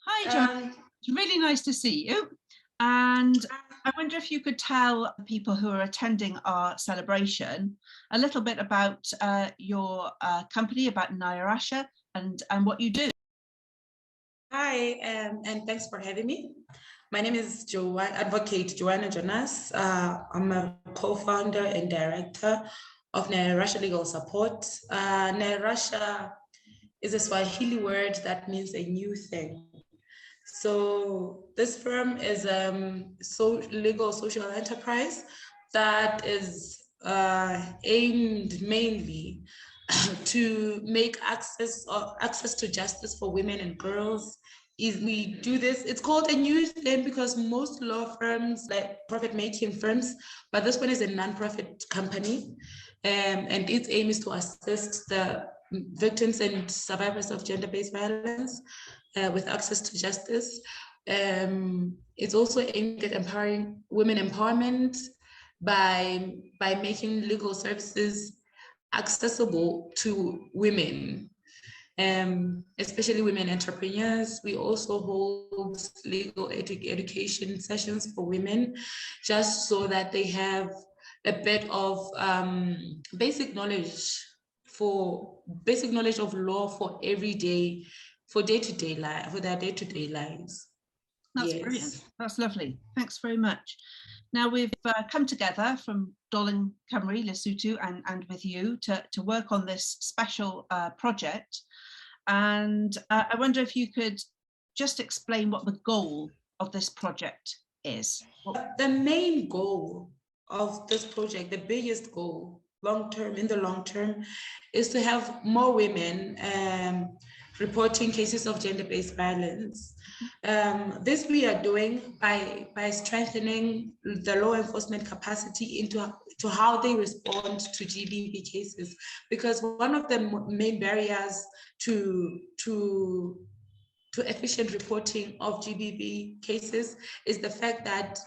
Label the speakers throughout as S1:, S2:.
S1: Hi, Joanna. It's really nice to see you. And I wonder if you could tell people who are attending our celebration a little bit about your company, about Nairasha, and what you do.
S2: Hi, and thanks for having me. My name is Advocate Joanna Jonas. I'm a co-founder and director of Nairasha Legal Support. Nairasha is a Swahili word that means a new thing. So this firm is legal social enterprise that is aimed mainly to make access to justice for women and girls. We do this, it's called a new thing because most law firms, like profit-making firms, but this one is a non-profit company, and its aim is to assist the victims and survivors of gender-based violence with access to justice. It's also aimed at empowering women empowerment by making legal services accessible to women, especially women entrepreneurs. We also hold legal education sessions for women, just so that they have a bit of basic knowledge of law for day-to-day life, for their day-to-day lives.
S1: That's brilliant. That's lovely. Thanks very much. Now we've come together from Dolin Cymru, Lesotho, and with you to work on this special project. And I wonder if you could just explain what the goal of this project is.
S2: The main goal of this project, the biggest goal, in the long term, is to have more women reporting cases of gender-based violence. This we are doing by strengthening the law enforcement capacity into how they respond to GBV cases, because one of the main barriers to efficient reporting of GBV cases is the fact that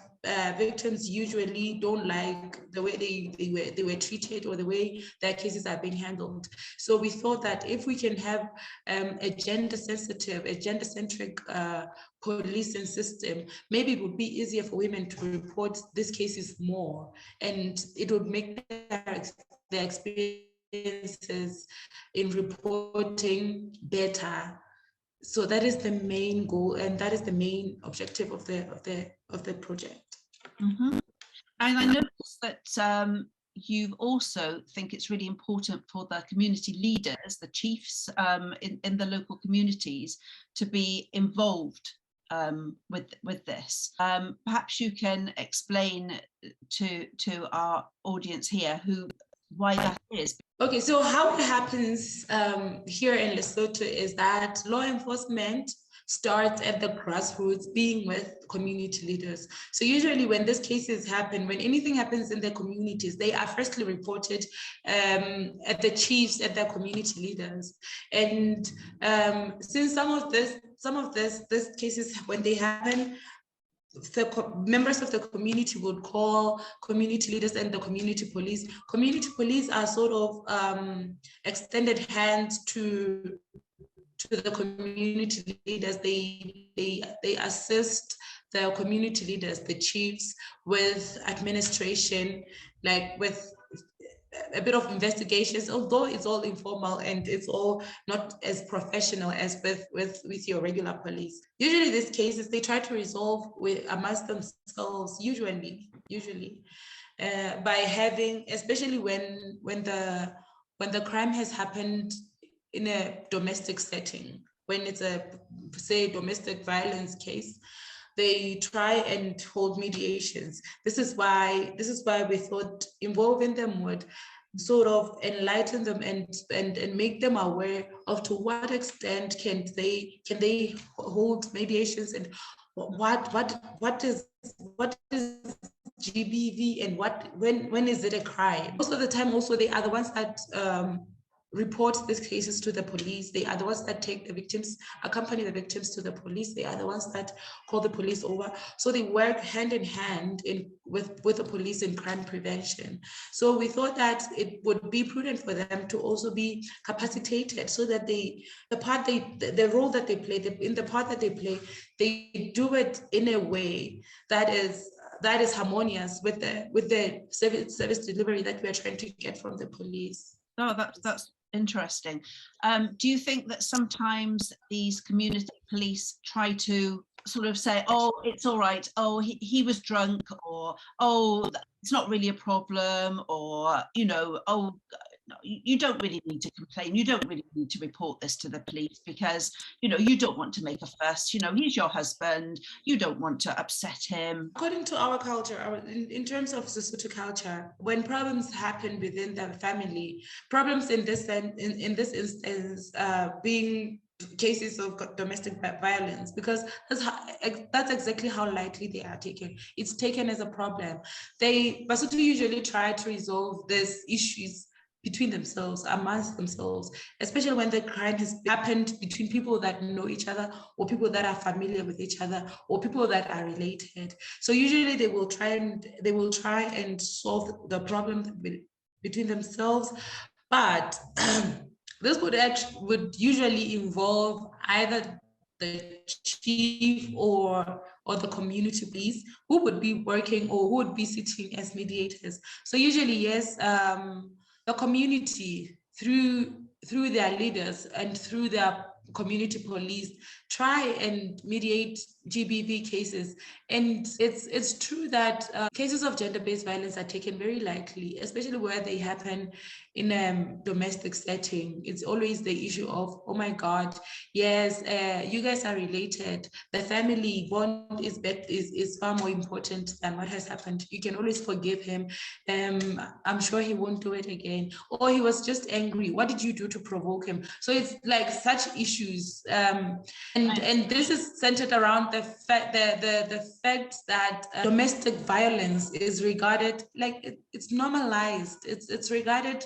S2: victims usually don't like the way they were treated or the way their cases are being handled. So we thought that if we can have a gender-sensitive, a gender-centric policing system, maybe it would be easier for women to report these cases more, and it would make their experiences in reporting better. So that is the main goal, and that is the main objective of the project.
S1: Mm-hmm. And I noticed that you also think it's really important for the community leaders, the chiefs in the local communities, to be involved with this. Perhaps you can explain to our audience here why that is.
S2: Okay, so how it happens here in Lesotho is that law enforcement starts at the grassroots, being with community leaders. So usually when these cases happen, when anything happens in the communities, they are firstly reported at the chiefs, at their community leaders. And since some of these cases, when they happen, the members of the community would call community leaders and the community police. Community police are sort of extended hands to the community leaders. They assist the community leaders, the chiefs, with administration, like with a bit of investigations, although it's all informal and it's all not as professional as with your regular police. Usually these cases, they try to resolve amongst themselves, usually by having, especially when the crime has happened in a domestic setting, when it's a, say, domestic violence case, they try and hold mediations. This is why we thought involving them would sort of enlighten them and make them aware of to what extent can they hold mediations, and what is GBV, and when is it a crime. Most of the time also they are the ones that report these cases to the police. They are the ones that take the victims, accompany the victims to the police. They are the ones that call the police over. So they work hand in hand with the police in crime prevention. So we thought that it would be prudent for them to also be capacitated so that the role that they play, in the part that they play, they do it in a way that is harmonious with the service delivery that we are trying to get from the police.
S1: Oh, that's interesting. Do you think that sometimes these community police try to sort of say, oh, it's all right, oh, he was drunk, or oh, it's not really a problem, or, you know, oh, you don't really need to complain, you don't really need to report this to the police because, you know, you don't want to make a fuss, you know, he's your husband, you don't want to upset him?
S2: According to our culture, in terms of Lesotho culture, when problems happen within the family, problems in this instance being cases of domestic violence, because that's exactly how lightly they are taken. It's taken as a problem. Basotho usually try to resolve these issues between themselves, amongst themselves, especially when the crime has happened between people that know each other, or people that are familiar with each other, or people that are related. So usually they will try and solve the problem between themselves, but this would usually involve either the chief or the community police, who would be working or who would be sitting as mediators. So usually, yes, the community through their leaders and through their community police try and mediate GBV cases. And it's true that cases of gender-based violence are taken very lightly, especially where they happen in a domestic setting. It's always the issue of, oh my God, yes, you guys are related. The family bond is far more important than what has happened. You can always forgive him. I'm sure he won't do it again. Or he was just angry. What did you do to provoke him? So it's like such issues. And this is centered around the fact that domestic violence is regarded like it's normalized. It's regarded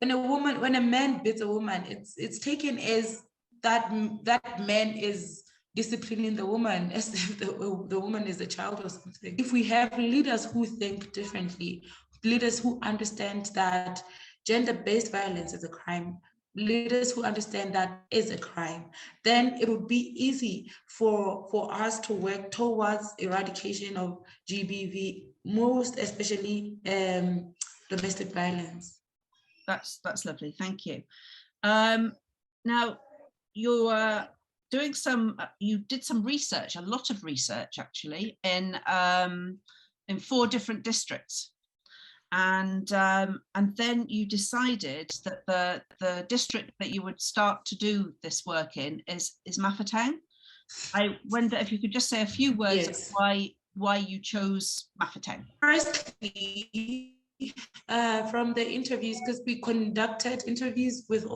S2: when a man beats a woman, it's taken as that man is disciplining the woman as if the woman is a child or something. If we have leaders who think differently, leaders who understand that gender-based violence is a crime, leaders who understand that is a crime, then it would be easy for us to work towards eradication of GBV, most especially domestic violence.
S1: That's lovely, thank you. Now you're doing you did some research, a lot of research actually, in 4 different districts. And then you decided that the district that you would start to do this work in is Mafeteng. I wonder if you could just say a few words. Yes. Why you chose Mafeteng.
S2: Firstly, from the interviews, because we conducted interviews with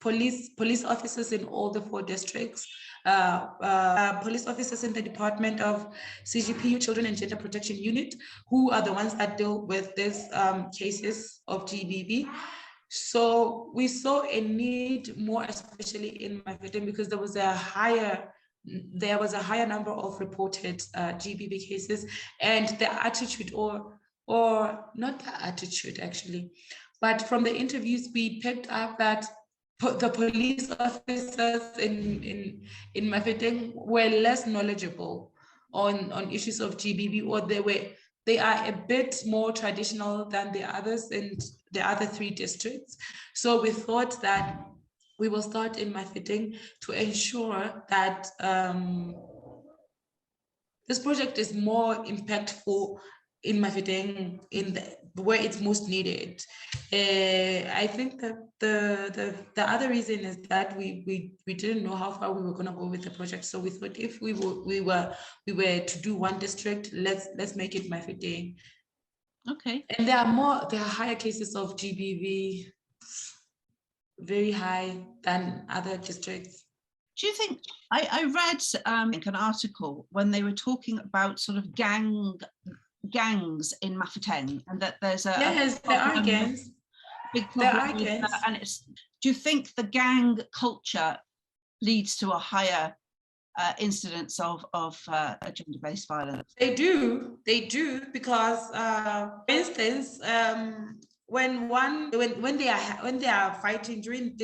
S2: police officers in all the 4 districts. Police officers in the Department of CGP, Children and Gender Protection Unit, who are the ones that deal with these cases of GBV. So we saw a need more, especially in Mafeteng, because there was a higher number of reported GBV cases, and the attitude, or not the attitude actually, but from the interviews we picked up that the police officers in Mafeteng were less knowledgeable on issues of GBV, or they are a bit more traditional than the others in the other 3 districts. So we thought that we will start in Mafeteng to ensure that this project is more impactful in Mafeteng, where it's most needed. I think that the other reason is that we didn't know how far we were going to go with the project, so we thought if we were to do 1 district, let's make it Mafeteng.
S1: Okay.
S2: And there are higher cases of GBV, very high than other districts.
S1: Do you think, I read an article when they were talking about sort of gangs in Mafeteng, and that there's
S2: there are gangs.
S1: big
S2: There
S1: problem
S2: are
S1: with,
S2: gangs.
S1: and it's. Do you think the gang culture leads to a higher incidence of gender-based violence?
S2: They do, because, for instance, when they are fighting during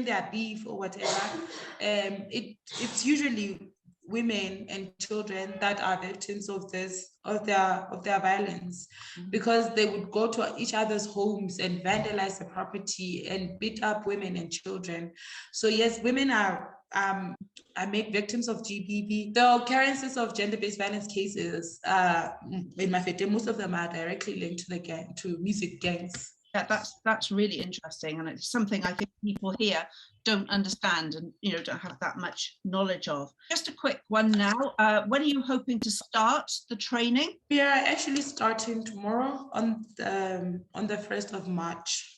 S2: their beef or whatever, it's usually women and children that are victims of their violence, because they would go to each other's homes and vandalize the property and beat up women and children. So yes, women are made victims of GBV. The occurrences of gender-based violence cases in Mafete, most of them are directly linked to music gangs.
S1: Yeah, that's really interesting, and it's something I think people here don't understand and don't have that much knowledge of. Just a quick one now. When are you hoping to start the training?
S2: We are actually starting tomorrow on the 1st of March.